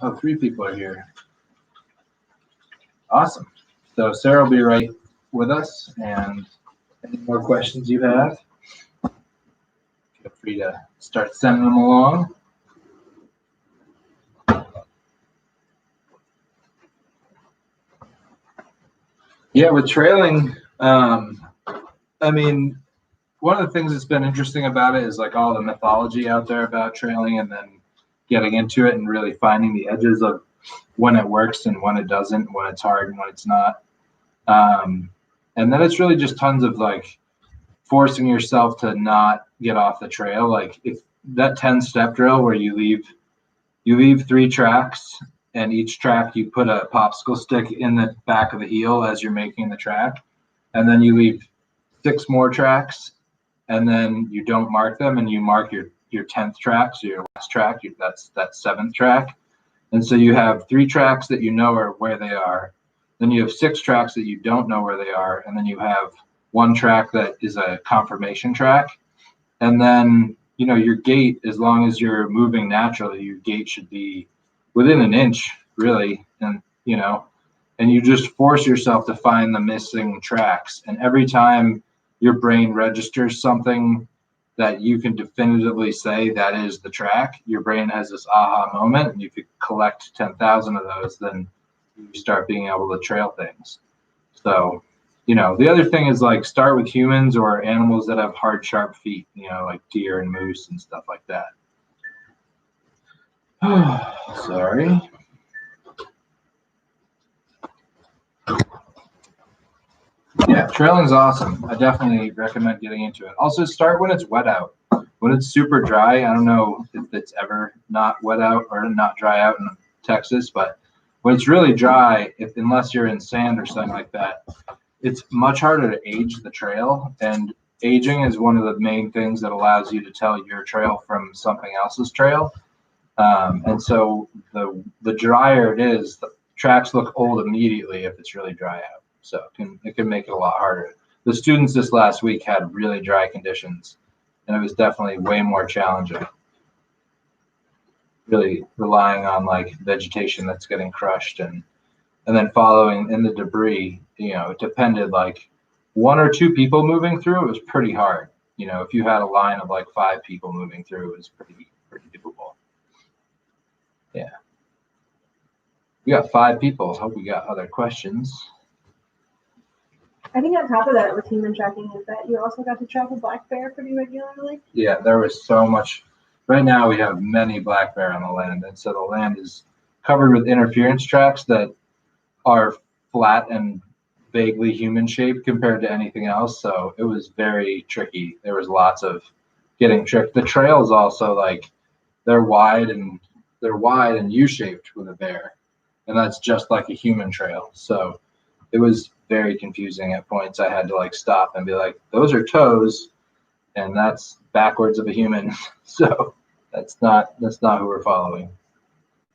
Oh, 3 people are here. Awesome. So Sarah will be right with us, and any more questions you have, feel free to start sending them along. Yeah, with trailing, I mean, one of the things that's been interesting about it is like all the mythology out there about trailing, and then getting into it and really finding the edges of when it works and when it doesn't, when it's hard and when it's not. And then it's really just tons of like forcing yourself to not get off the trail. Like if that 10-step drill where you leave 3 tracks, and each track you put a popsicle stick in the back of the heel as you're making the track, and then you leave 6 more tracks, and then you don't mark them, and you mark your 10th track, so your last track, that's that 7th track. And so you have 3 tracks that you know are where they are, then you have 6 tracks that you don't know where they are, and then you have 1 track that is a confirmation track. And then, you know, your gait, as long as you're moving naturally, your gait should be within an inch, really. And, you know, and you just force yourself to find the missing tracks. And every time your brain registers something that you can definitively say that is the track, your brain has this aha moment, and if you collect 10,000 of those, then you start being able to trail things. So, you know, the other thing is like start with humans or animals that have hard, sharp feet, you know, like deer and moose and stuff like that. Sorry. Yeah, trailing's awesome. I definitely recommend getting into it. Also, start when it's wet out. When it's super dry, I don't know if it's ever not wet out or not dry out in Texas, but when it's really dry, unless you're in sand or something like that, it's much harder to age the trail. And aging is one of the main things that allows you to tell your trail from something else's trail. And so the drier it is, the tracks look old immediately if it's really dry out. So it can make it a lot harder. The students this last week had really dry conditions, and it was definitely way more challenging. Really relying on like vegetation that's getting crushed and then following in the debris. You know, it depended like 1 or 2 people moving through. It was pretty hard. You know, if you had a line of like 5 people moving through, it was pretty doable. Yeah. We got 5 people. Hope we got other questions. I think on top of that with human tracking is that you also got to track a black bear pretty regularly. Yeah, there was so much. Right now we have many black bear on the land, and so the land is covered with interference tracks that are flat and vaguely human shaped compared to anything else. So it was very tricky. There was lots of getting tricked. The trails also like they're wide and U-shaped with a bear, and that's just like a human trail. So it was very confusing at points. I had to like stop and be like, those are toes, and that's backwards of a human. So that's not who we're following.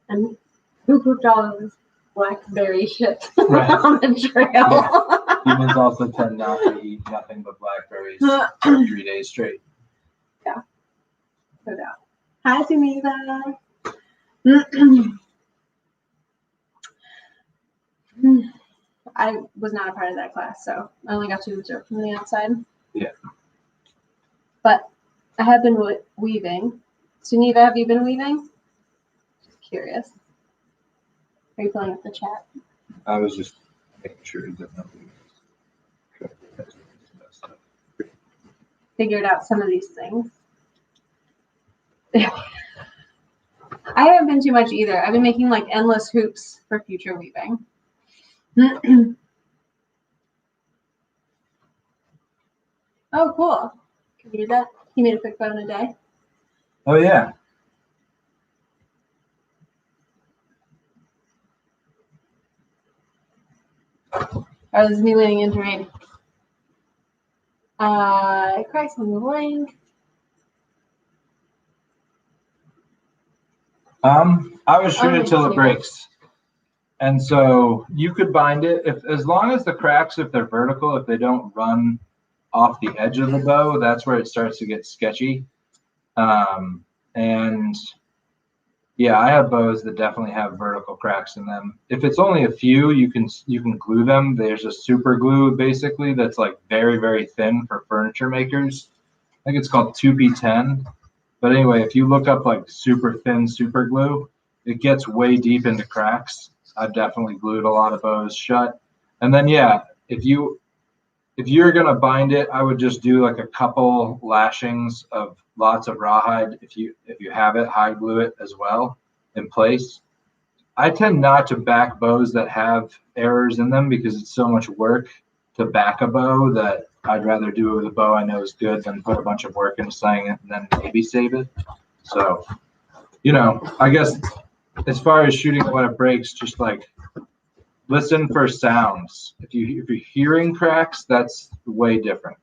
And who pooped all of this blackberry shit Right. on the trail? Yeah. Humans also tend not to eat nothing but blackberries for 3 days straight. Yeah. No doubt. Hi, Geneva. I was not a part of that class, so I only got to observe from the outside. Yeah. But I have been weaving. Geneva, have you been weaving? Just curious. Are you pulling up the chat? I was just making sure that nothing Figured out some of these things. I haven't been too much either. I've been making like endless hoops for future weaving. Oh, cool. Can you do that? You made a quick bow in a day? Oh, yeah. Or this is me leaning into rain. Christ on the link. I would shoot it till it breaks. And so you could bind it as long as the cracks, if they're vertical, if they don't run off the edge of the bow, that's where it starts to get sketchy. And Yeah, I have bows that definitely have vertical cracks in them. If it's only a few, you can glue them. There's a super glue basically that's like very, very thin for furniture makers. I think it's called 2P10. But anyway, if you look up like super thin super glue, it gets way deep into cracks. I've definitely glued a lot of bows shut. And then yeah, if you're gonna bind it, I would just do like a couple lashings of lots of rawhide. If you have it, hide glue it as well in place. I tend not to back bows that have errors in them because it's so much work to back a bow that I'd rather do it with a bow I know is good than put a bunch of work into saying it and then maybe save it. So, I guess as far as shooting when it breaks, just like listen for sounds. If you're hearing cracks, that's way different.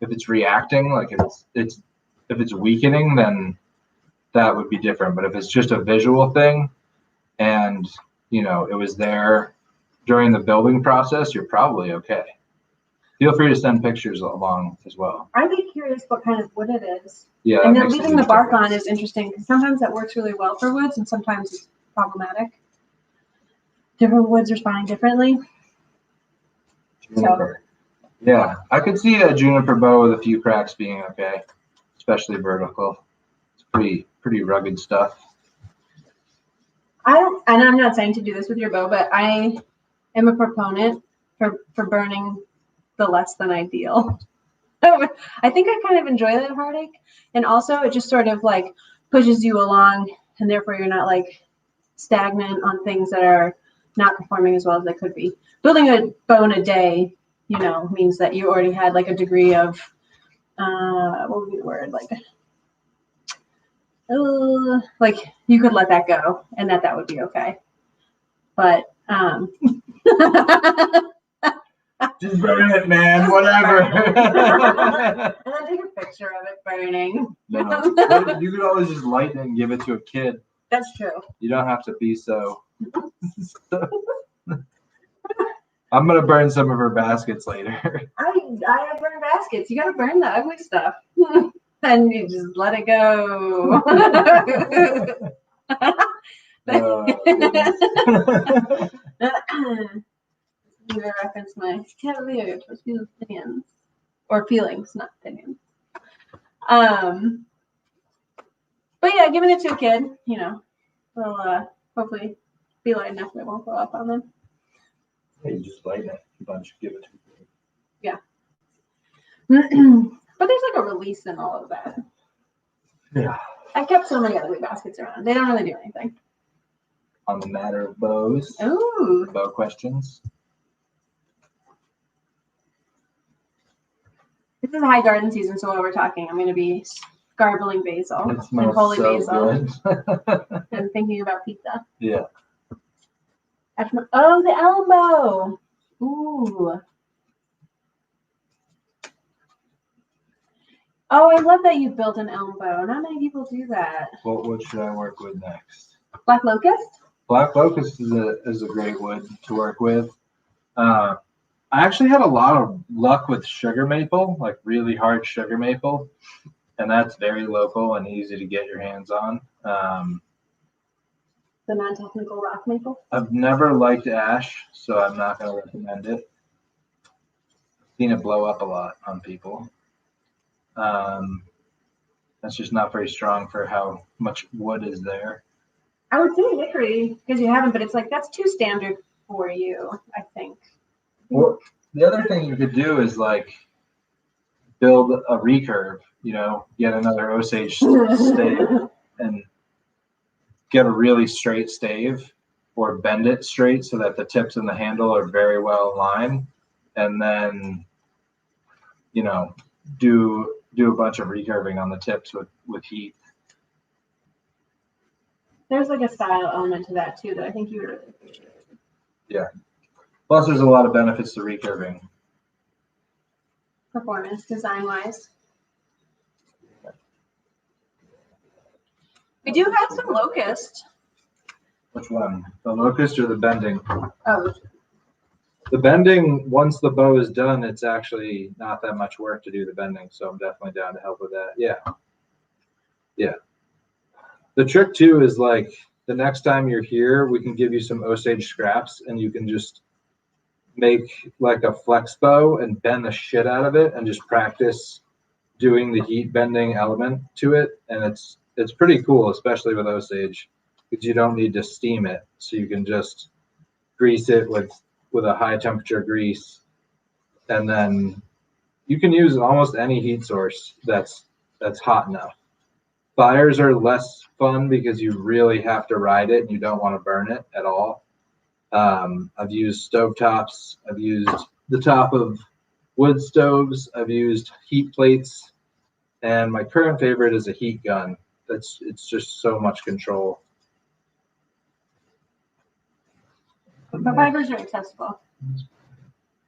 If it's reacting, like if it's weakening, then that would be different. But if it's just a visual thing and it was there during the building process, you're probably okay. Feel free to send pictures along as well. I'd be curious what kind of wood it is. Yeah. And then leaving the bark on is interesting because sometimes that works really well for woods and sometimes it's problematic. Different woods responding differently. Juniper. Yeah, I could see a juniper bow with a few cracks being okay, especially vertical. It's pretty rugged stuff. And I'm not saying to do this with your bow, but I am a proponent for burning the less than ideal. I think I kind of enjoy that heartache. And also it just sort of like pushes you along and therefore you're not like stagnant on things that are not performing as well as they could be. Building a bow in a day, means that you already had like a degree of, what would be the word? Like you could let that go and that would be okay. But, just burn it, man. Whatever. And then take a picture of it burning. No, you could always just lighten it and give it to a kid. That's true. You don't have to be so. I'm gonna burn some of her baskets later. I burn baskets. You gotta burn the ugly stuff, and you just let it go. You reference my cavalier towards people's opinions or feelings, not opinions. But yeah, giving it to a kid, will hopefully be light enough that it won't blow up on them. Yeah, you just lighten it a bunch, give it to them. Yeah. But there's like a release in all of that. Yeah. I kept so many ugly baskets around. They don't really do anything. On the matter of bows. Ooh. Bow questions. This is high garden season, so while we're talking, I'm going to be garbling basil It and smells holy so basil good. and thinking about pizza. Yeah. Oh, the elbow. Ooh. Oh, I love that you built an elbow. Not many people do that. What should I work with next? Black locust? Black locust is a great wood to work with. I actually had a lot of luck with sugar maple, like really hard sugar maple, and that's very local and easy to get your hands on. The non-technical rock maple? I've never liked ash, so I'm not going to recommend it. Seen it blow up a lot on people. That's just not very strong for how much wood is there. I would say hickory because you haven't, but it's like that's too standard for you, I think. Well, the other thing you could do is like build a recurve, get another Osage stave and get a really straight stave or bend it straight so that the tips and the handle are very well aligned. And then, do a bunch of recurving on the tips with heat. There's like a style element to that too that I think you would really appreciate. Yeah. Plus, there's a lot of benefits to recurving. Performance, design-wise. We do have some locust. Which one? The locust or the bending? Oh. The bending, once the bow is done, it's actually not that much work to do the bending. So I'm definitely down to help with that. Yeah. Yeah. The trick too is like the next time you're here, we can give you some Osage scraps and you can just make like a flex bow and bend the shit out of it and just practice doing the heat bending element to it. And it's pretty cool, especially with Osage, because you don't need to steam it. So you can just grease it with a high temperature grease. And then you can use almost any heat source that's hot enough. Fires are less fun because you really have to ride it and you don't want to burn it at all. I've used stovetops. I've used the top of wood stoves. I've used heat plates. And my current favorite is a heat gun. It's just so much control. But fibers are accessible.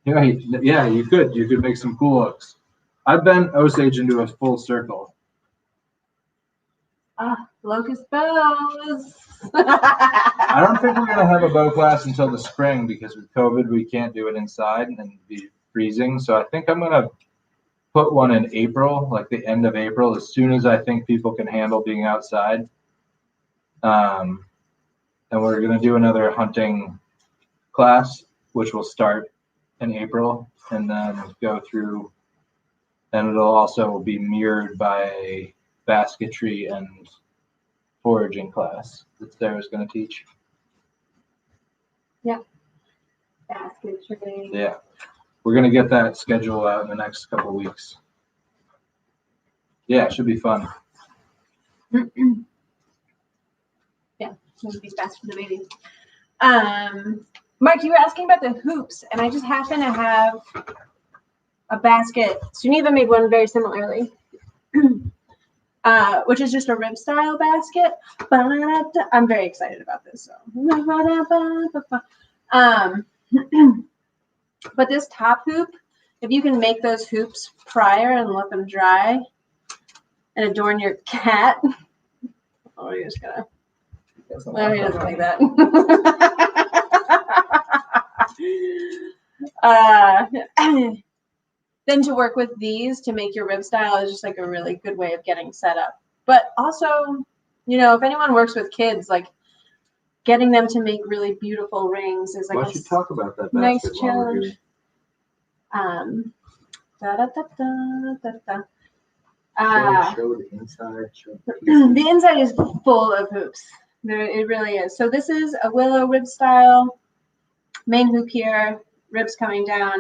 Yeah, you could make some cool looks. I've bent Osage into a full circle. Locust bows. I don't think we're gonna have a bow class until the spring because with COVID we can't do it inside and it'd be freezing. So I think I'm gonna put one in April, like the end of April, as soon as I think people can handle being outside. And we're gonna do another hunting class, which will start in April and then go through, and it'll also be mirrored by a basketry and foraging class that Sarah's going to teach. Yeah. Basketry. Yeah. We're going to get that schedule out in the next couple of weeks. Yeah, it should be fun. Yeah, it'll be fast for the baby. Mark, you were asking about the hoops, and I just happen to have a basket. Suneva made one very similarly. Which is just a rib style basket. I'm very excited about this. So. But this top hoop, if you can make those hoops prior and let them dry and adorn your cat. Oh, you're just gonna. No, he doesn't like that. Then to work with these to make your rib style is just like a really good way of getting set up. But also, you know, if anyone works with kids, like getting them to make really beautiful rings is like Why don't you talk about that nice basket while we're here? challenge. Show the inside. The inside is full of hoops. It really is. So this is a willow rib style, main hoop here, ribs coming down.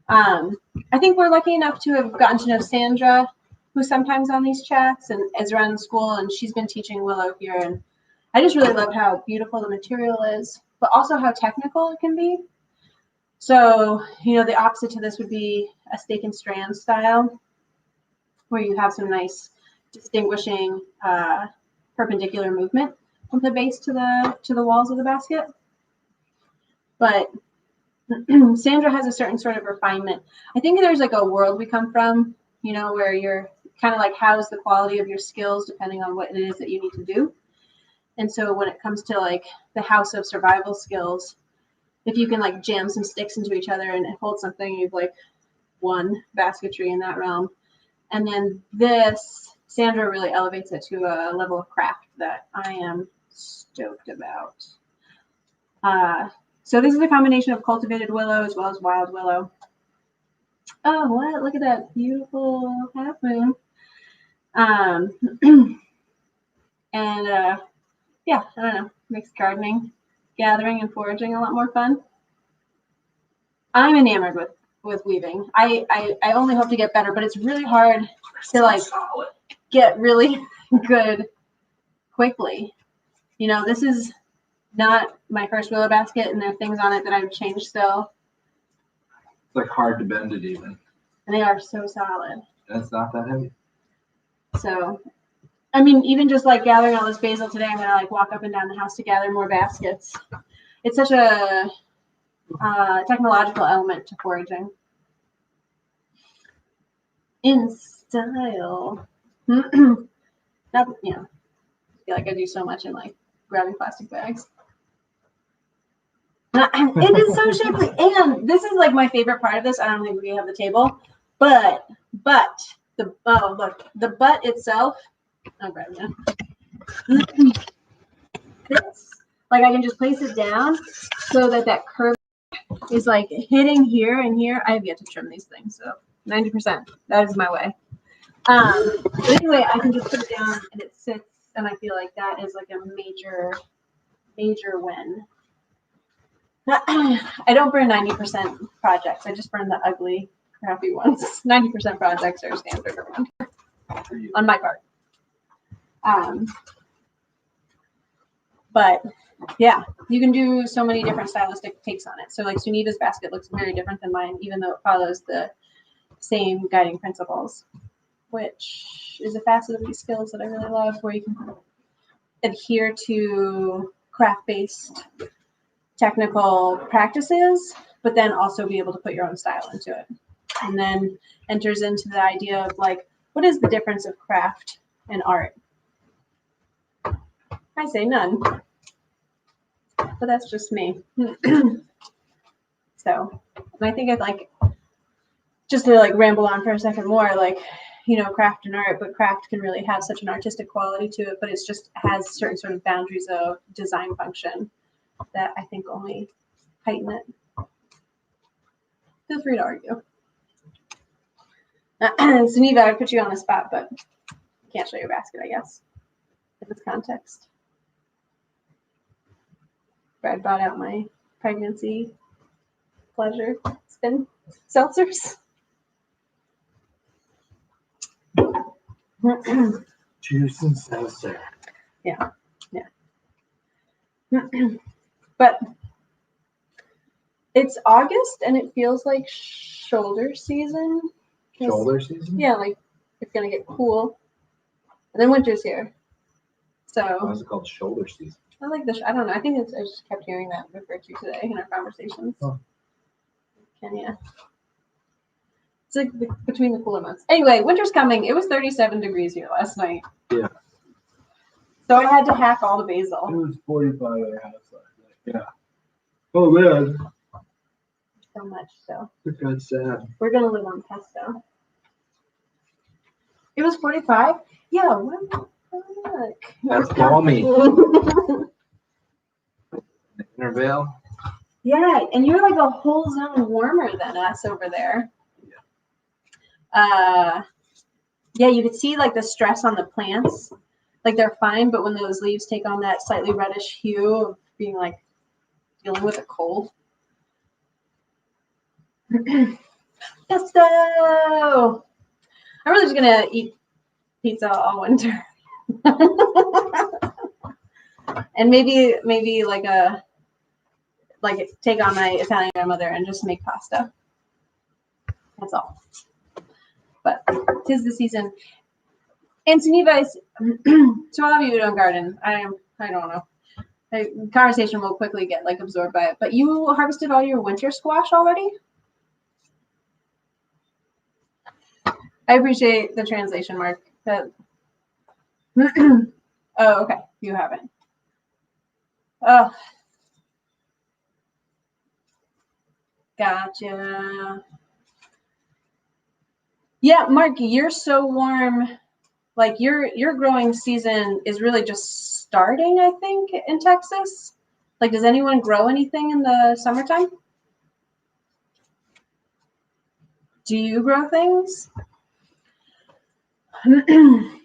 I think we're lucky enough to have gotten to know Sandra, who's sometimes on these chats and is around school, and she's been teaching willow here. And I just really love how beautiful the material is, but also how technical it can be. So, you know, the opposite to this would be a stake and strand style, where you have some nice distinguishing perpendicular movement from the base to the walls of the basket. But Sandra has a certain sort of refinement. I think there's like a world we come from, you know, where you're kind of like, how's the quality of your skills depending on what it is that you need to do. And so when it comes to like the house of survival skills, if you can like jam some sticks into each other and hold something, you've like won basketry in that realm. And then this, Sandra really elevates it to a level of craft that I am stoked about. So this is a combination of cultivated willow as well as wild willow. Oh, what? Look at that beautiful half moon. Yeah, I don't know. Makes gardening, gathering, and foraging a lot more fun. I'm enamored with weaving. I only hope to get better, but it's really hard to like get really good quickly. You know, this is not my first willow basket, and there are things on it that I've changed still. It's like hard to bend it even. And they are so solid. That's not that heavy. So, I mean, even just like gathering all this basil today, I'm gonna like walk up and down the house to gather more baskets. It's such a technological element to foraging. In style. Not, you know, I feel like I do so much in like grabbing plastic bags. It is so shapely, and this is like my favorite part of this. I don't think we have the table, but the look, the butt itself. I'll grab it. fits. Like I can just place it down so that that curve is like hitting here and here. I have yet to trim these things, so 90%. That is my way. But anyway, I can just put it down and it sits, and I feel like that is like a major win. I don't burn 90% projects. I just burn the ugly, crappy ones. 90% projects are standard around here on my part. But yeah, you can do so many different stylistic takes on it. So like Suniva's basket looks very different than mine, even though it follows the same guiding principles, which is a facet of these skills that I really love, where you can adhere to craft-based technical practices, but then also be able to put your own style into it. And then enters into the idea of like, what is the difference of craft and art? I say none, but that's just me. So, and I think I'd like, just to like ramble on for a second more, like, you know, craft and art, but craft can really have such an artistic quality to it, but it's just has certain sort of boundaries of design function that I think only heighten it. Feel free to argue. Suniva, I would put you on the spot, but can't show your basket, I guess, if it's context. Brad brought out my pregnancy pleasure spin seltzers. Juice and seltzer. Yeah. But it's August and it feels like shoulder season. Shoulder season? Yeah, like it's gonna get cool. And then winter's here. Why So is it called shoulder season? I like this. I don't know. I think I just kept hearing that referred to today in our conversations. Oh. Kenya. It's like between the cooler months. Anyway, winter's coming. It was 37 degrees here last night. Yeah. So I had to hack all the basil. It was 45 at our house last night. Yeah. Oh man. So much so. That's sad. We're gonna live on pesto. It was 45? Yeah, what the fuck? That's balmy. Intervale. Yeah, and you're like a whole zone warmer than us over there. Yeah, you could see like the stress on the plants. Like they're fine, but when those leaves take on that slightly reddish hue of being like dealing with a cold. Pesto! I'm really just gonna eat pizza all winter. And maybe like take on my Italian grandmother and just make pasta. That's all. But 'tis the season. And Suniva, to all of you who don't garden, I don't know. The conversation will quickly get like absorbed by it. But you harvested all your winter squash already? I appreciate the translation, Mark. That oh, okay. You haven't. Oh, gotcha. Yeah, Mark, you're so warm. Like your growing season is really just starting, I think, in Texas. Like, does anyone grow anything in the summertime? Do you grow things? I'm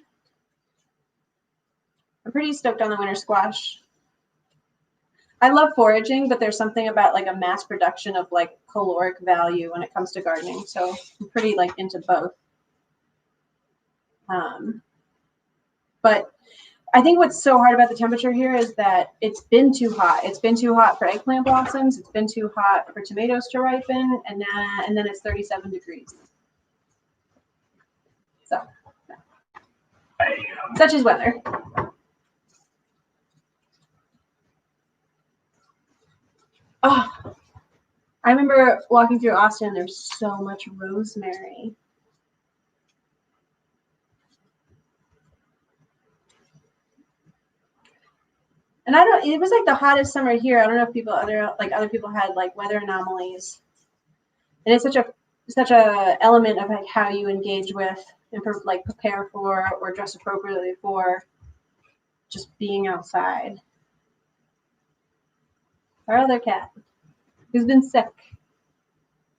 pretty stoked on the winter squash. I love foraging, but there's something about like a mass production of like caloric value when it comes to gardening. So I'm pretty like into both. But I think what's so hard about the temperature here is that it's been too hot. It's been too hot for eggplant blossoms. It's been too hot for tomatoes to ripen, and then it's 37 degrees. So, such is weather. Oh, I remember walking through Austin. There's so much rosemary. And it was like the hottest summer here. I don't know if other people had like weather anomalies. And it's such a element of like how you engage with and like prepare for or dress appropriately for just being outside. Our other cat, who's been sick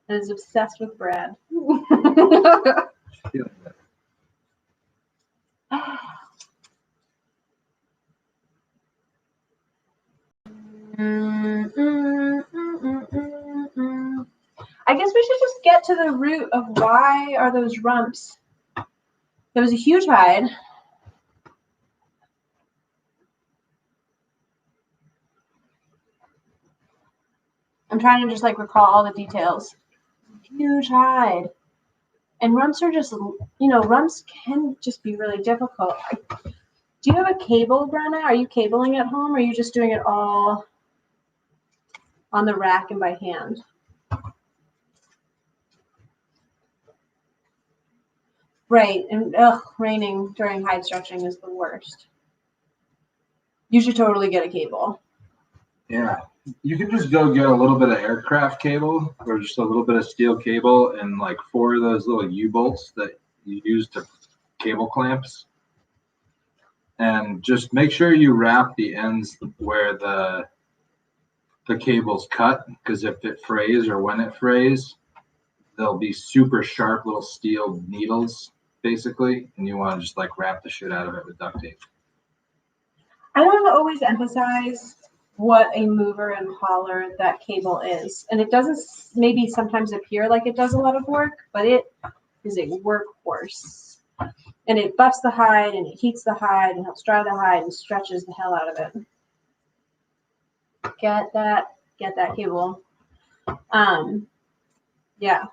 and is obsessed with Brad. Feeling better. I guess we should just get to the root of why are those rumps. There was a huge hide. I'm trying to just like recall all the details. Huge hide. And rumps are just, rumps can just be really difficult. Do you have a cable, Brenna? Are you cabling at home or are you just doing it all on the rack and by hand? Right, and raining during hide stretching is the worst. You should totally get a cable. Yeah, you can just go get a little bit of aircraft cable or just a little bit of steel cable and like 4 of those little U-bolts that you use to cable clamps. And just make sure you wrap the ends where the cable's cut, because if it frays or when it frays, there'll be super sharp little steel needles, basically, and you want to just like wrap the shit out of it with duct tape. I don't always emphasize what a mover and hauler that cable is. And it doesn't maybe sometimes appear like it does a lot of work, but it is a workhorse. And it buffs the hide and it heats the hide and helps dry the hide and stretches the hell out of it. Get that cable. Yeah.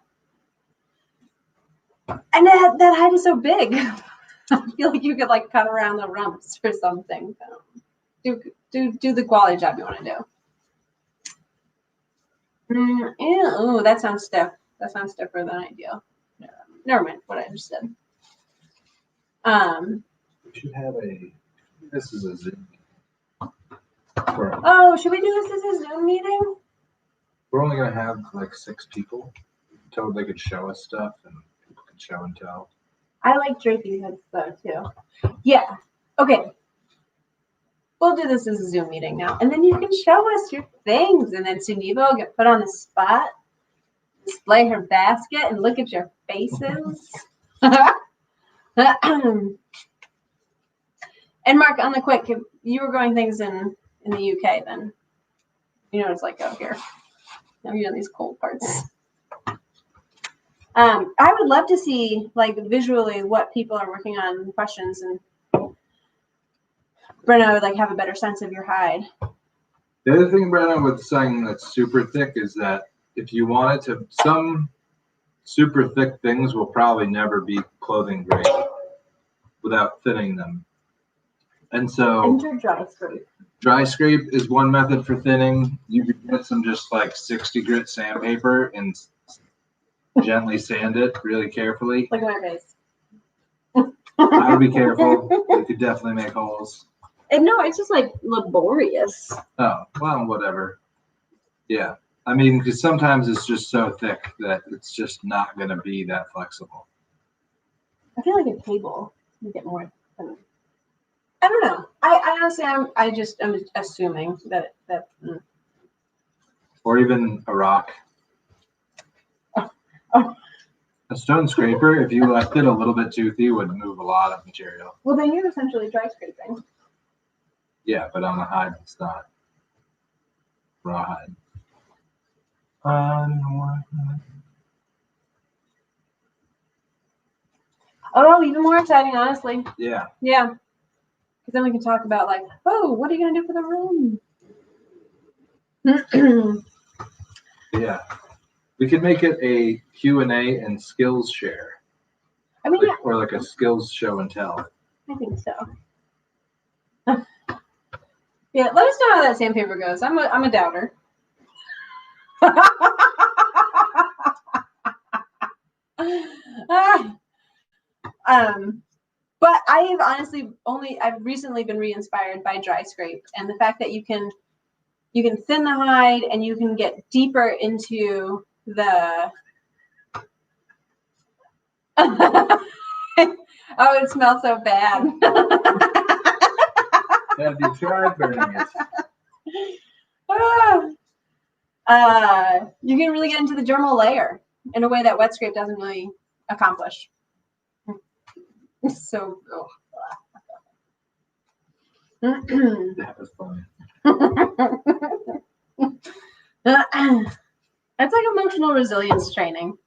And that hide is so big. I feel like you could like cut around the rumps or something. Do the quality job you want to do. Ooh, that sounds stiff. That sounds stiffer than ideal. Never mind what I just said. We should have this is a Zoom meeting. Oh, should we do this as a Zoom meeting? We're only going to have like 6 people. So they could show us stuff and people could show and tell. I like draping heads though too. Yeah. Okay. We'll do this as a Zoom meeting now. And then you can show us your things. And then Suniva will get put on the spot, display her basket, and look at your faces. And Mark, on the quick, if you were growing things in the UK, then you know what it's like out here. Now you're in these cold parts. I would love to see, like, visually what people are working on, questions, and Brenna would like have a better sense of your hide. The other thing, Brenna, with something that's super thick is that if you wanted to, some super thick things will probably never be clothing grade without thinning them. And so Enter dry scrape. Dry scrape is one method for thinning. You could get some just like 60 grit sandpaper and gently sand it really carefully. Look at my face. I would be careful. You could definitely make holes. And no, it's just like laborious. Oh, well, whatever. Yeah. I mean, because sometimes it's just so thick that it's just not going to be that flexible. I feel like a cable you get more. I don't know. I honestly, I'm assuming that. Or even a rock. Oh. A stone scraper, if you left it a little bit toothy, would move a lot of material. Well, then you're essentially dry scraping. Yeah, but on a hide, it's not raw hide. Oh, even more exciting, honestly. Yeah. Yeah. Because then we can talk about like, oh, what are you going to do for the room? Yeah. We could make it a Q&A and skills share. I mean, Or like a skills show and tell. I think so. Yeah, let us know how that sandpaper goes. I'm a doubter. But I have honestly I've recently been re-inspired by dry scrape and the fact that you can thin the hide and you can get deeper into the oh, it smells so bad. Have you tried burning it? You can really get into the dermal layer in a way that wet scrape doesn't really accomplish. So, That was funny. It's like emotional resilience training.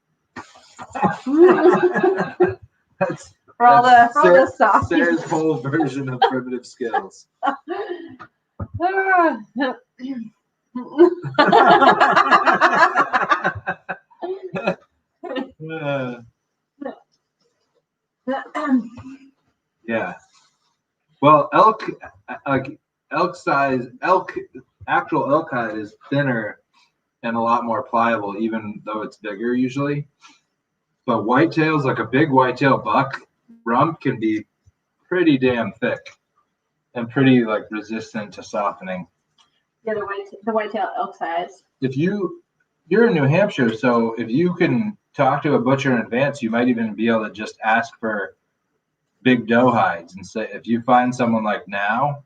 That's For all the soft. Sarah's whole version of primitive skills. Yeah. Well, actual elk hide is thinner and a lot more pliable, even though it's bigger usually. But whitetails, like a big whitetail buck, rump can be pretty damn thick and pretty like resistant to softening. Yeah, the whitetail elk size. If you're in New Hampshire, so if you can talk to a butcher in advance, you might even be able to just ask for big doe hides and say, if you find someone like now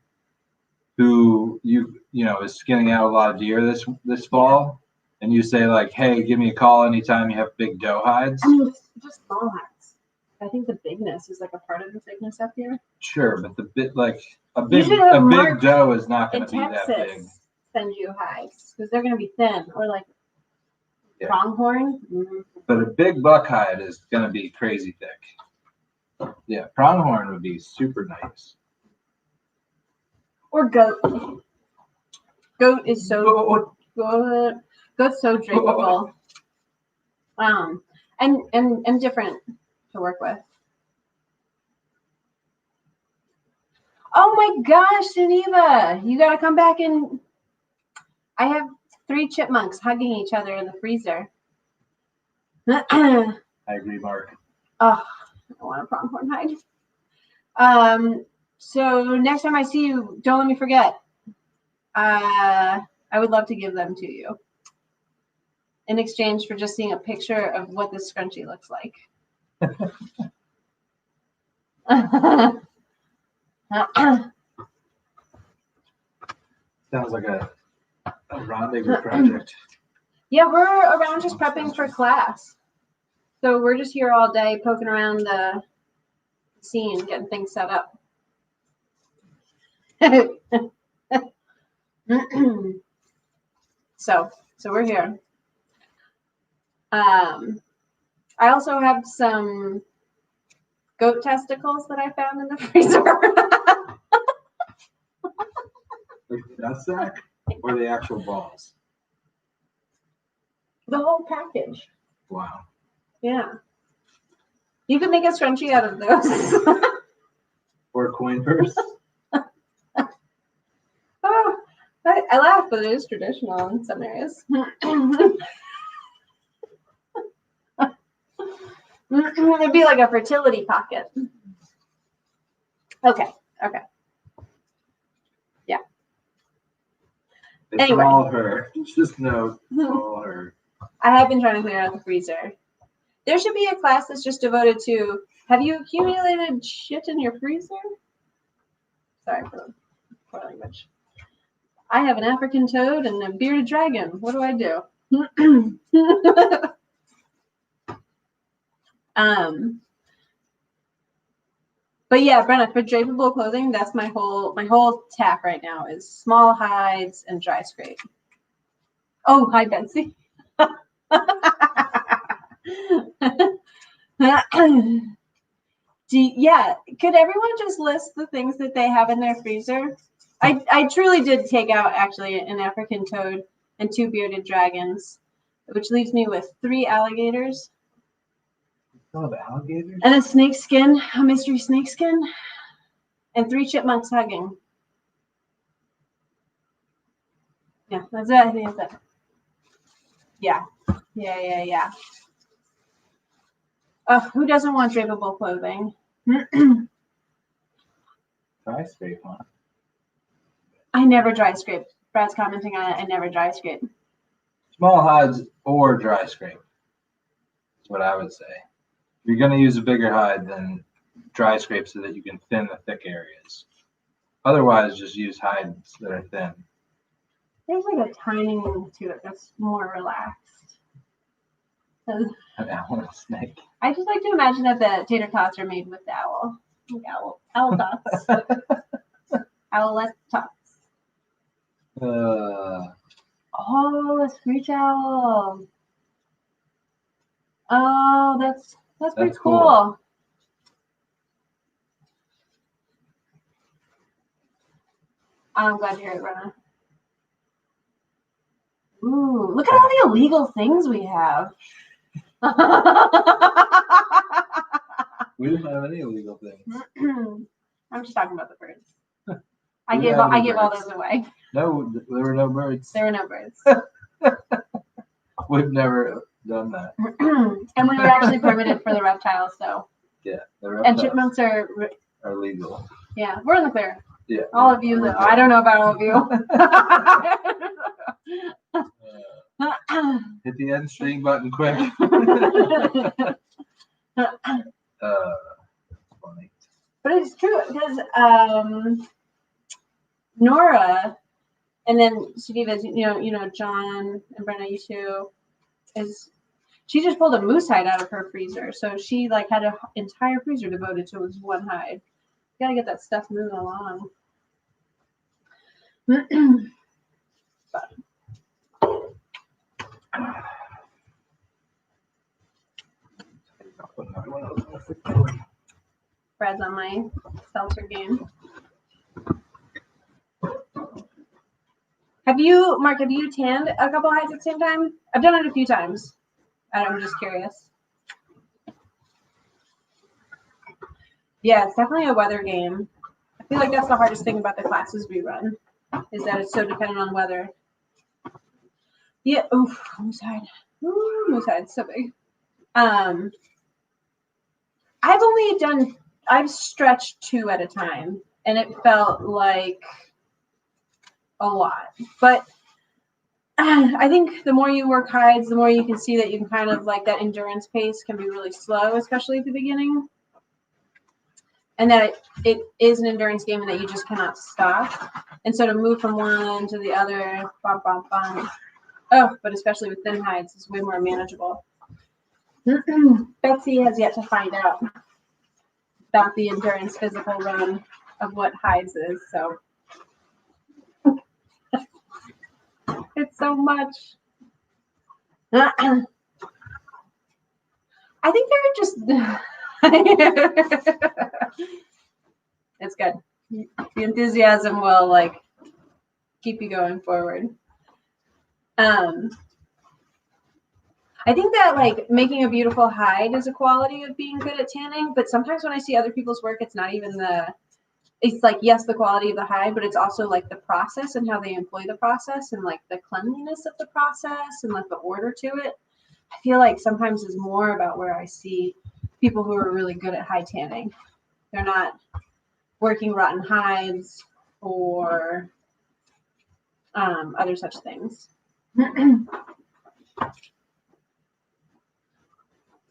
who you know is skinning out a lot of deer this fall, and you say like, hey, give me a call anytime you have big doe hides. I mean, just small hides. I think the bigness is like a part of the thickness up here. Sure, but a big Mark doe is not going in to be that big. Texas send you hides because they're going to be thin, or like pronghorn. Mm-hmm. But a big buck hide is going to be crazy thick. Yeah, pronghorn would be super nice. Or goat. Goat is so good. Goat's so drinkable. And different to work with. Oh my gosh, Geneva, you gotta come back and I have 3 chipmunks hugging each other in the freezer. I agree, Mark. Oh, I want a pronghorn hide. So next time I see you, don't let me forget. I would love to give them to you in exchange for just seeing a picture of what this scrunchie looks like. Sounds like a rendezvous project. Yeah, we're around just prepping for class. So we're just here all day poking around the scene, getting things set up. So we're here. I also have some goat testicles that I found in the freezer. Like the nutsack or the actual balls? The whole package. Wow. Yeah. You can make a scrunchie out of those. Or a coin purse? Oh, I laugh, but it is traditional in some areas. It'd be like a fertility pocket. Okay. Yeah. It's Anyway. all her. Just know, all her. I have been trying to clear out the freezer. There should be a class that's just devoted to, have you accumulated shit in your freezer? Sorry for the poor language. I have an African toad and a bearded dragon. What do I do? But yeah, Brenna, for drapable clothing, that's my whole tack right now is small hides and dry scrape. Oh, hi, Betsy. Yeah, could everyone just list the things that they have in their freezer? I truly did take out actually an African toad and 2 bearded dragons, which leaves me with 3 alligators. Oh, the alligators? And a snake skin, a mystery snake skin, and 3 chipmunks hugging. Yeah, that's it. I think that's it. Yeah. Who doesn't want drapable clothing? Dry scrape, huh? I never dry scrape. Brad's commenting on it. I never dry scrape. Small hides or dry scrape. That's what I would say. If you're going to use a bigger hide, then dry scrape so that you can thin the thick areas. Otherwise, just use hides that are thin. There's like a timing to it that's more relaxed. An owl and a snake. I just like to imagine that the tater tots are made with the owl. Like owl tots. Owlet tots. Oh, a screech owl. Oh, that's pretty That's cool. cool. I'm glad to hear it, Brenna. Ooh, look at all the illegal things we have. We didn't have any illegal things. I'm just talking about the birds. We I don't have any gave all birds. those away. No, there were no birds. There were no birds. We've never done that. And we were actually permitted for the reptiles, so. Yeah, the And reptiles chipmunks are, are legal. yeah, we're in the clear. Yeah. All of you, though. I don't know about all of you. Hit the end string button quick. Funny. But it's true because Nora, and then Sudhiva, you know, John and Brenna, you two, she just pulled a moose hide out of her freezer. So she like had an entire freezer devoted to this one hide. You gotta get that stuff moving along. Brad's on my seltzer game. Mark, have you tanned a couple hides at the same time? I've done it a few times. I'm just curious. Yeah, it's definitely a weather game. I feel like that's the hardest thing about the classes we run, is that it's so dependent on weather. Yeah, oof, moose hide. Ooh, moose hide, so big. I've stretched 2 at a time, and it felt like a lot. But I think the more you work hides, the more you can see that you can kind of like that endurance pace can be really slow, especially at the beginning. And that it is an endurance game and that you just cannot stop. And so to move from one to the other, bum, bum, bum. Oh, but especially with thin hides, it's way more manageable. Betsy has yet to find out about the endurance physical run of what hides is, so it's so much. I think they're just it's good. The enthusiasm will like keep you going forward. I think that like making a beautiful hide is a quality of being good at tanning, but sometimes when I see other people's work, it's not even it's like, yes, the quality of the hide, but it's also like the process and how they employ the process and like the cleanliness of the process and like the order to it. I feel like sometimes is more about where I see people who are really good at hide tanning. They're not working rotten hides or other such things.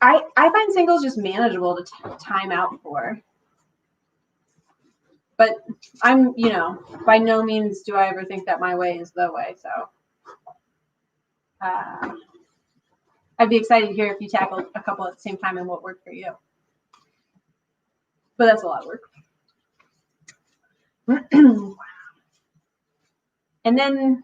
I find singles just manageable to time out for. But I'm, by no means do I ever think that my way is the way. So I'd be excited to hear if you tackled a couple at the same time and what worked for you. But that's a lot of work. And then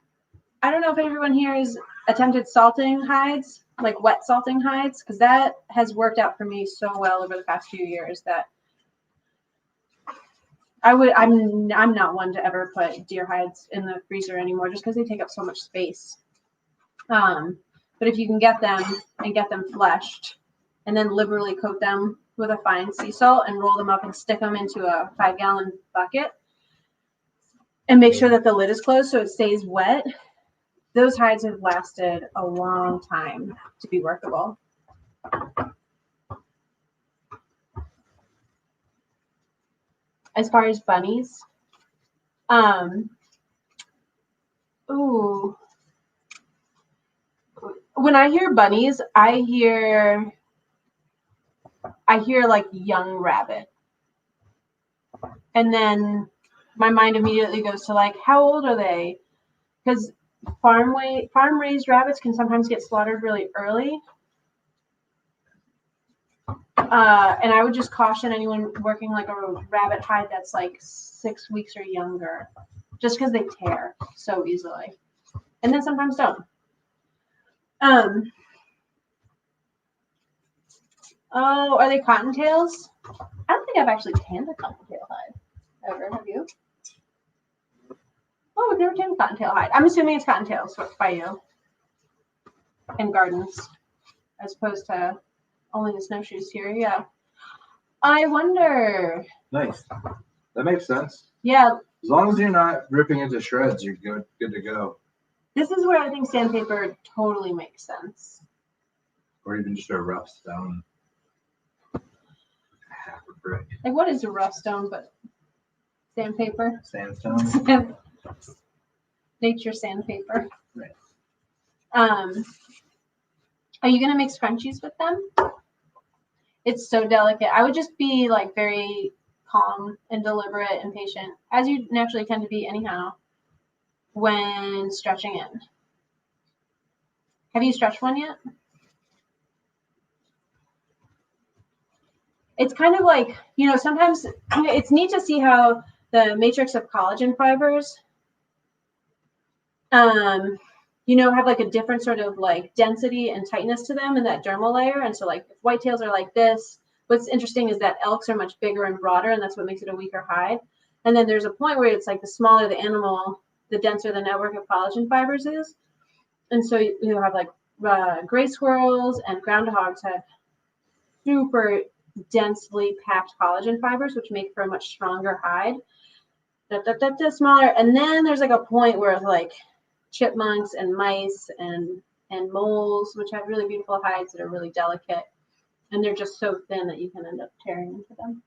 I don't know if everyone here has attempted salting hides, like wet salting hides, because that has worked out for me so well over the past few years that I'm not one to ever put deer hides in the freezer anymore just because they take up so much space. But if you can get them and get them fleshed and then liberally coat them with a fine sea salt and roll them up and stick them into a 5-gallon bucket and make sure that the lid is closed so it stays wet, those hides have lasted a long time to be workable. As far as bunnies, when I hear bunnies, I hear like young rabbit. And then my mind immediately goes to like, how old are they? Because farm raised rabbits can sometimes get slaughtered really early. And I would just caution anyone working like a rabbit hide that's like 6 weeks or younger, just because they tear so easily, and then sometimes don't. Oh, are they cottontails? I don't think I've actually tanned a cottontail hide ever. Have you? Oh, we've never tanned a cottontail hide. I'm assuming it's cottontails by you in gardens, as opposed to only the snowshoes here. Yeah. I wonder. Nice. That makes sense. Yeah. As long as you're not ripping into shreds, you're good to go. This is where I think sandpaper totally makes sense. Or even just a rough stone. Half a brick. Like, what is a rough stone but sandpaper? Sandstone. Nature sandpaper. Right. Are you gonna make scrunchies with them? It's so delicate. I would just be like very calm and deliberate and patient, as you naturally tend to be anyhow, when stretching in. Have you stretched one yet? It's kind of like, sometimes it's neat to see how the matrix of collagen fibers, have like a different sort of like density and tightness to them in that dermal layer. And so like if whitetails are like this, what's interesting is that elks are much bigger and broader, and that's what makes it a weaker hide. And then there's a point where it's like the smaller the animal, the denser the network of collagen fibers is. And so you have like gray squirrels and groundhogs have super densely packed collagen fibers, which make for a much stronger hide. Smaller. And then there's like a point where like chipmunks and mice and moles, which have really beautiful hides that are really delicate, and they're just so thin that you can end up tearing into them.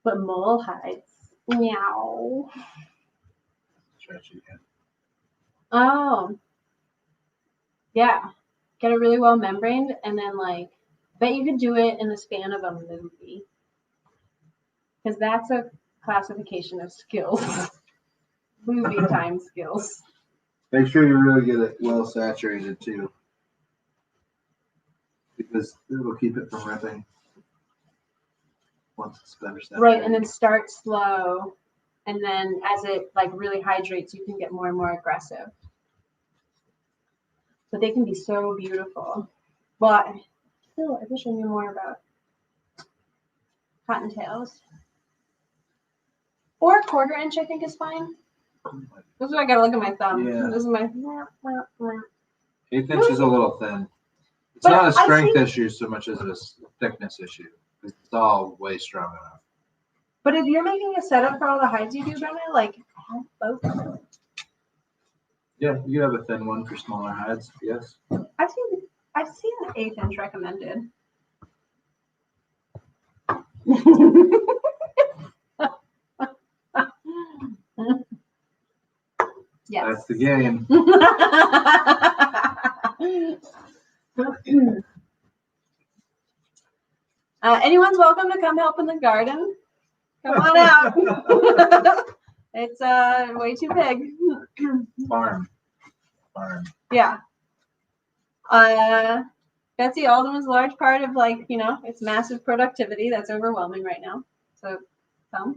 But mole hides, meow. Oh, yeah. Get it really well membraned, and then like, bet you could do it in the span of a movie, because that's a classification of skills. Movie time skills. Make sure you really get it well saturated too, because it will keep it from ripping once it's better saturated. Right, and then start slow, and then as it like really hydrates, you can get more and more aggressive. But they can be so beautiful. But I wish I knew more about cottontails. Or a 1/4 inch, I think, is fine. This is why I gotta look at my thumb. Yeah. This is my. 1/8 inch is a little thin. It's But not a I strength think- issue so much as a thickness issue. It's all way strong enough. But if you're making a setup for all the hides you do, Brenna, like have both. Yeah, you have a thin one for smaller hides. Yes. I've seen an 1/8 inch recommended. Yes. That's the game. Anyone's welcome to come help in the garden. Come on out. It's way too big. Farm. Yeah. Betsy Alden was a large part of its massive productivity. That's overwhelming right now. So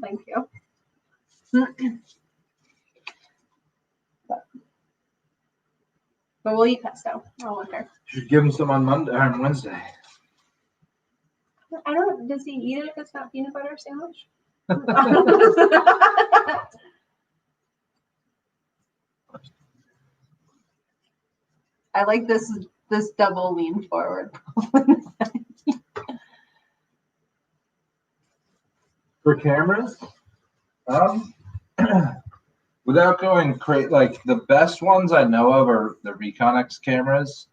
thank you. But we'll eat pesto all winter. You should give him some on Monday or on Wednesday. I don't. Does he eat it if it's not peanut butter sandwich? I like this double lean forward. For cameras, without going crazy, like the best ones I know of are the Reconex cameras.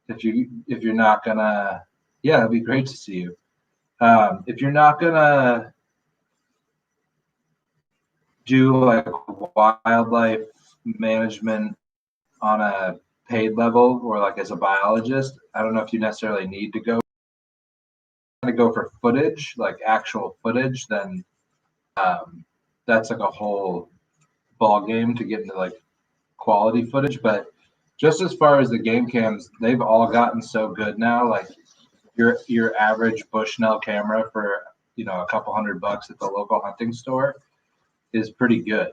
If you're not gonna, yeah, it'd be great to see you. If you're not gonna do like wildlife management on a paid level or like as a biologist, I don't know if you necessarily need to go for footage, like actual footage, then that's like a whole ball game to get into like quality footage, but just as far as the game cams, they've all gotten so good now. Like your average Bushnell camera for a couple $100 at the local hunting store is pretty good.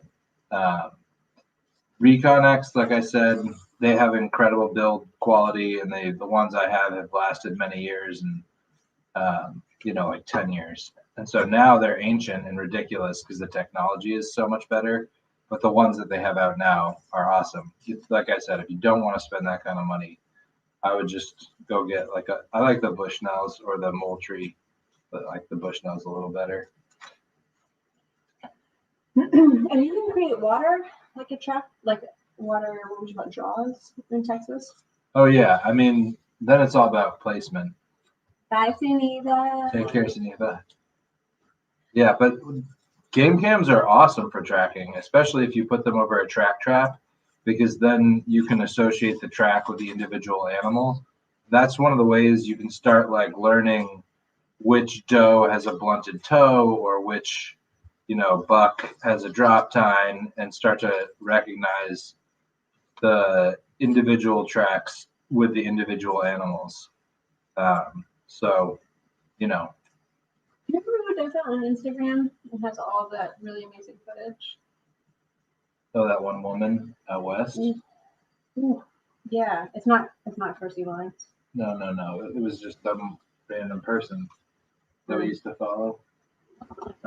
Um, Recon X, like I said, they have incredible build quality, and the ones I have lasted many years, and like 10 years. And so now they're ancient and ridiculous because the technology is so much better. But the ones that they have out now are awesome. Like I said, if you don't want to spend that kind of money, I would just go get I like the Bushnells or the Moultrie, but I like the Bushnells a little better. And you can create water like a trap, like water. What was you about draws in Texas? Oh yeah, I mean then it's all about placement. Bye, Sunita. Take care, Sunita. Yeah, but game cams are awesome for tracking, especially if you put them over a track trap, because then you can associate the track with the individual animal. That's one of the ways you can start like learning which doe has a blunted toe or which buck has a drop tine, and start to recognize the individual tracks with the individual animals. So, You ever who does that on Instagram? It has all that really amazing footage. Oh, that one woman out west. Ooh. Yeah, it's not Kirstie Lawrence. No. It was just some random person that we used to follow.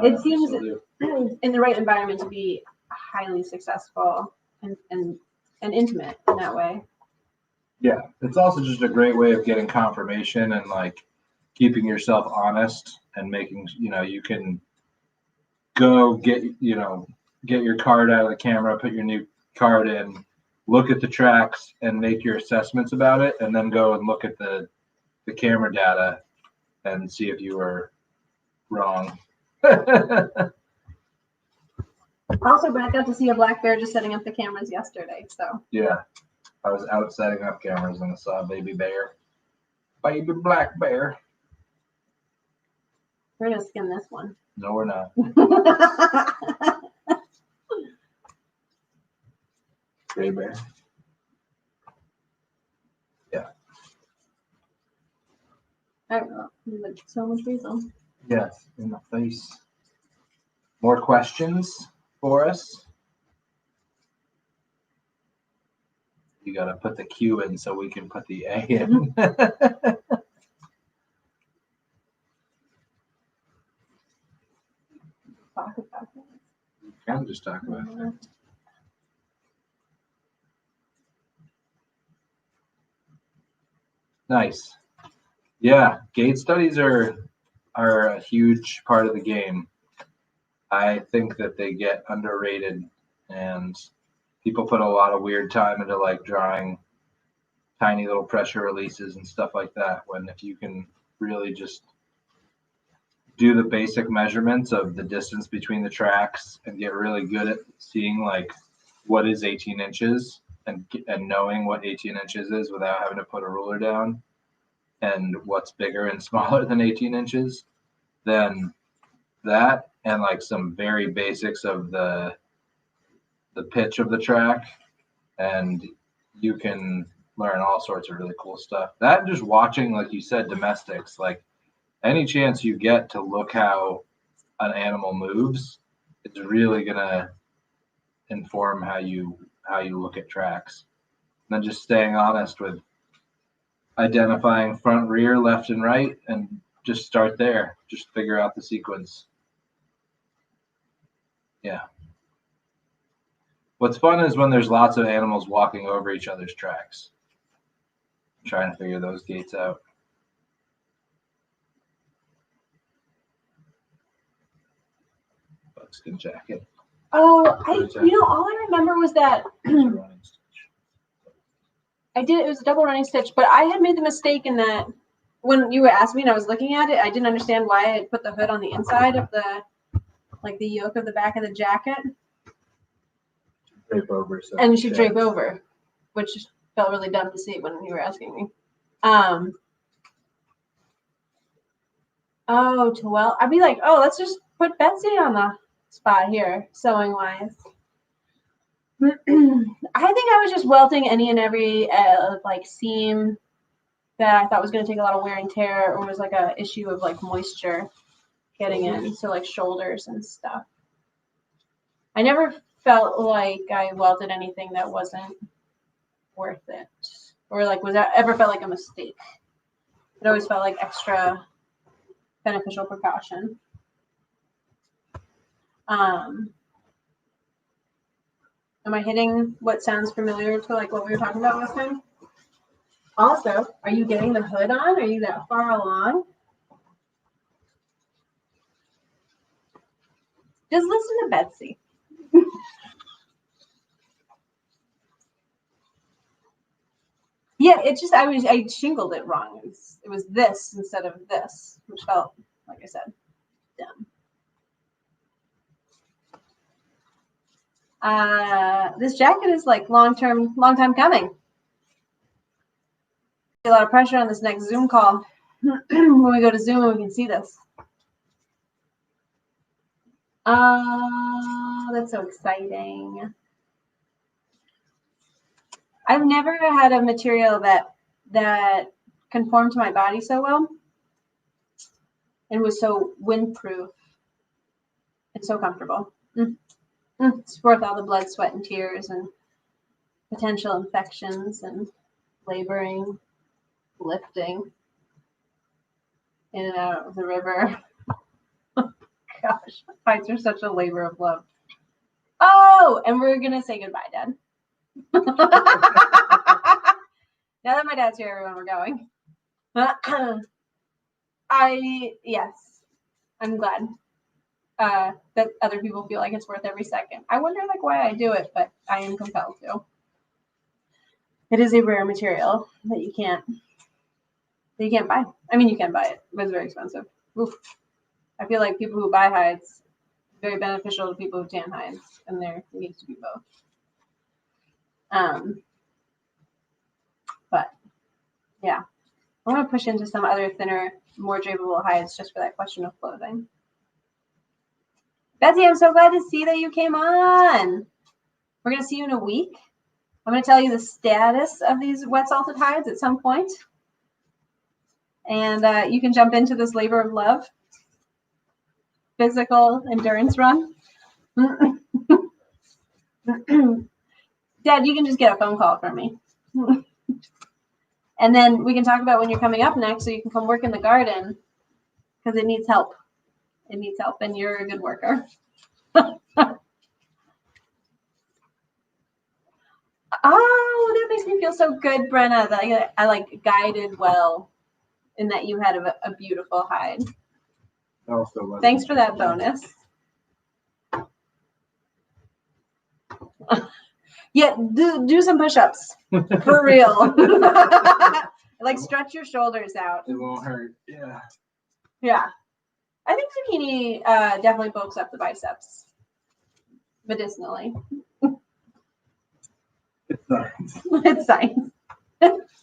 It seems in the right environment to be highly successful and intimate in that way. Yeah, it's also just a great way of getting confirmation and like keeping yourself honest and making you can go get your card out of the camera, put your new card in, look at the tracks and make your assessments about it, and then go and look at the camera data and see if you were wrong. Also, but I got to see a black bear just setting up the cameras yesterday. So yeah, I was out setting up cameras and I saw a baby bear, baby black bear. We're gonna skin this one. No, we're not. Gray bear. Yeah. I don't know. Like so much basil. Yes, in the face. More questions for us? You got to put the Q in so we can put the A in. Talk about it. You can just talk about it. Nice. Yeah, gait studies are a huge part of the game. I think that they get underrated, and people put a lot of weird time into like drawing tiny little pressure releases and stuff like that, when if you can really just do the basic measurements of the distance between the tracks and get really good at seeing like what is 18 inches and knowing what 18 inches is without having to put a ruler down, and what's bigger and smaller than 18 inches, then that and like some very basics of the pitch of the track, and you can learn all sorts of really cool stuff. That and just watching, like you said, domestics, like any chance you get to look how an animal moves, it's really gonna inform how you look at tracks. And then just staying honest with identifying front, rear, left, and right, and just start there. Just figure out the sequence. Yeah. What's fun is when there's lots of animals walking over each other's tracks. I'm trying to figure those gaits out. Buckskin jacket. Oh, all I remember was that it was a double running stitch, but I had made the mistake in that when you were asking me and I was looking at it, I didn't understand why I had put the hood on the inside of the yoke of the back of the jacket. Drape over. So and you should drape over, which felt really dumb to see when you were asking me. I'd be like, let's just put Betsy on the spot here, sewing wise. I think I was just welting any and every like seam that I thought was going to take a lot of wear and tear, or was like a issue of like moisture getting in, so like shoulders and stuff. I never felt like I welted anything that wasn't worth it, or like was that ever felt like a mistake. It always felt like extra beneficial precaution. Am I hitting what sounds familiar to like what we were talking about last time? Also, are you getting the hood on? Are you that far along? Just listen to Betsy. Yeah, it just I shingled it wrong. It was this instead of this, which felt, like I said, dumb. This jacket is like long time coming. A lot of pressure on this next Zoom call. When we go to Zoom and we can see this. That's so exciting. I've never had a material that conformed to my body so well and was so windproof and so comfortable. It's worth all the blood, sweat, and tears and potential infections and laboring, lifting in and out of the river. Gosh, fights are such a labor of love. Oh, and we're gonna say goodbye, Dad. Now that my dad's here, everyone, we're going. I'm glad that other people feel like it's worth every second. I wonder like why I do it, but I am compelled to. It is a rare material that you can't buy. I mean, you can buy it, but it's very expensive. Oof. I feel like people who buy hides very beneficial to people who tan hides, and there needs to be both. But yeah, I want to push into some other thinner, more drapable hides just for that question of clothing. Betsy, I'm so glad to see that you came on. We're going to see you in a week. I'm going to tell you the status of these wet salted hides at some point. And you can jump into this labor of love physical endurance run. Dad, you can just get a phone call from me. And then we can talk about when you're coming up next so you can come work in the garden because it needs help. It needs help, and you're a good worker. Oh, that makes me feel so good, Brenna, that I like guided well in that you had a beautiful hide. Also, thanks for that bonus. Yeah, do some push-ups for real. Like stretch your shoulders out. It won't hurt. Yeah. Yeah. I think zucchini definitely bulks up the biceps medicinally. It's science.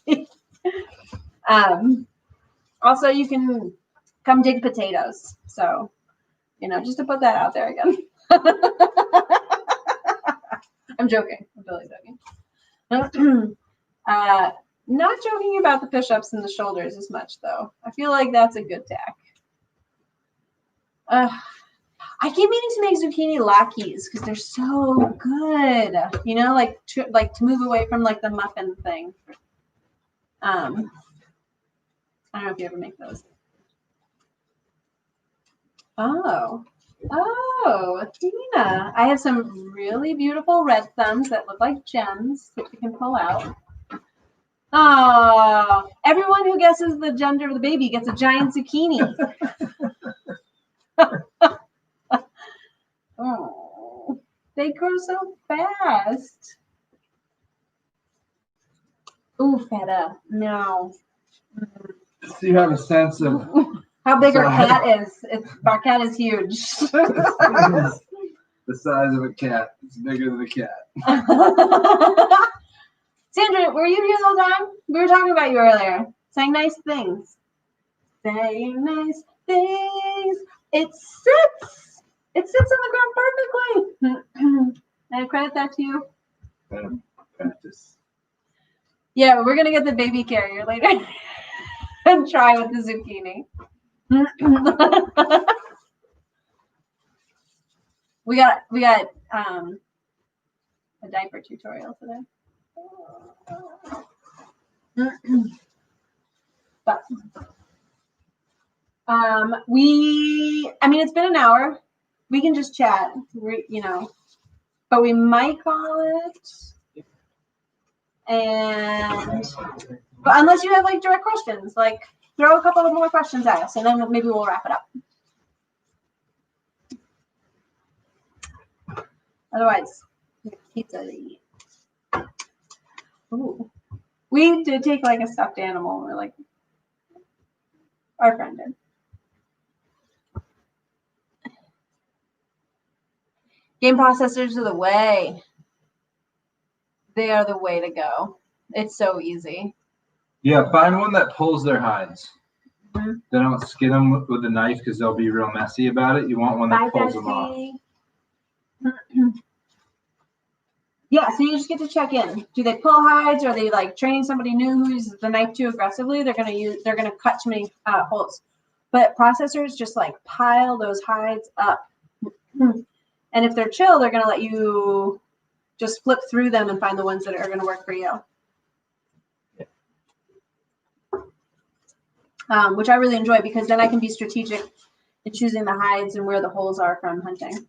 It's science. Also, you can come dig potatoes. So, just to put that out there again. I'm joking. I'm totally joking. Not joking about the push-ups and the shoulders as much, though. I feel like that's a good tack. I keep meaning to make zucchini latkes because they're so good. Like to move away from like the muffin thing. I don't know if you ever make those. Oh, Athena. I have some really beautiful red thumbs that look like gems that you can pull out. Oh, everyone who guesses the gender of the baby gets a giant zucchini. Oh, they grow so fast. Ooh, feta. No. So you have a sense of how big our cat is. Our cat is huge. the size of a cat. It's bigger than a cat. Sandra, were you here the whole time? We were talking about you earlier. Saying nice things. Saying nice things. It sits on the ground perfectly. I credit that to you. kind of practice. Yeah, we're gonna get the baby carrier later and try with the zucchini. we got a diaper tutorial today. But I mean, it's been an hour. We can just chat, but we might call it. But unless you have like direct questions, like throw a couple of more questions at us, and then maybe we'll wrap it up. Otherwise, pizza to eat. Ooh. We did take like a stuffed animal. We're like, our friend did. Game processors are the way. They are the way to go. It's so easy. Yeah, find one that pulls their hides. Mm-hmm. They don't skin them with a knife because they'll be real messy about it. You want one that pulls them off. Yeah, so you just get to check in. Do they pull hides? Or are they like training somebody new who uses the knife too aggressively? They're gonna cut too many holes. But processors just like pile those hides up. And if they're chill, they're gonna let you just flip through them and find the ones that are gonna work for you. Which I really enjoy because then I can be strategic in choosing the hides and where the holes are from hunting.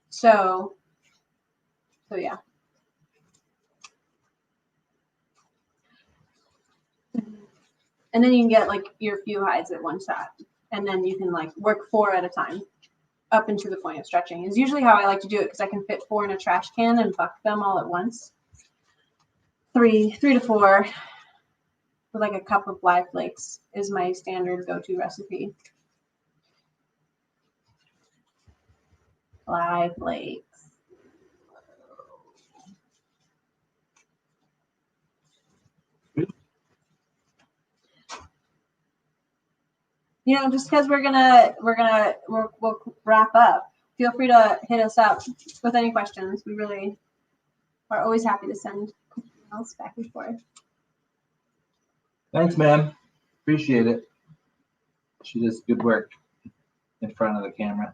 So yeah. And then you can get like your few hides at one shot, and then you can like work 4 at a time up into the point of stretching is usually how I like to do it because I can fit 4 in a trash can and buck them all at once. 3 to 4 with like a cup of live flakes is my standard go-to recipe. Live flakes. Just because we'll wrap up. Feel free to hit us up with any questions. We really are always happy to send emails back and forth. Thanks, man. Appreciate it. She does good work in front of the camera.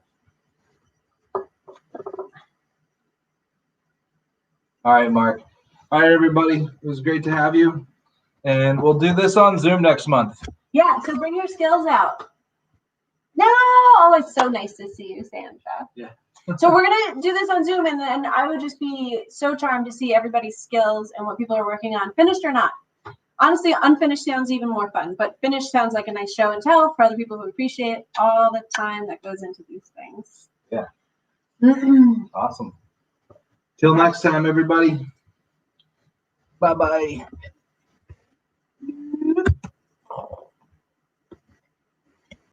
All right, Mark. All right, everybody. It was great to have you. And we'll do this on Zoom next month. Yeah, so bring your skills out. No! Oh, it's so nice to see you, Sandra. Yeah. So we're going to do this on Zoom, and then I would just be so charmed to see everybody's skills and what people are working on, finished or not. Honestly, unfinished sounds even more fun, but finished sounds like a nice show and tell for other people who appreciate all the time that goes into these things. Yeah. Awesome. Till next time, everybody. Bye-bye.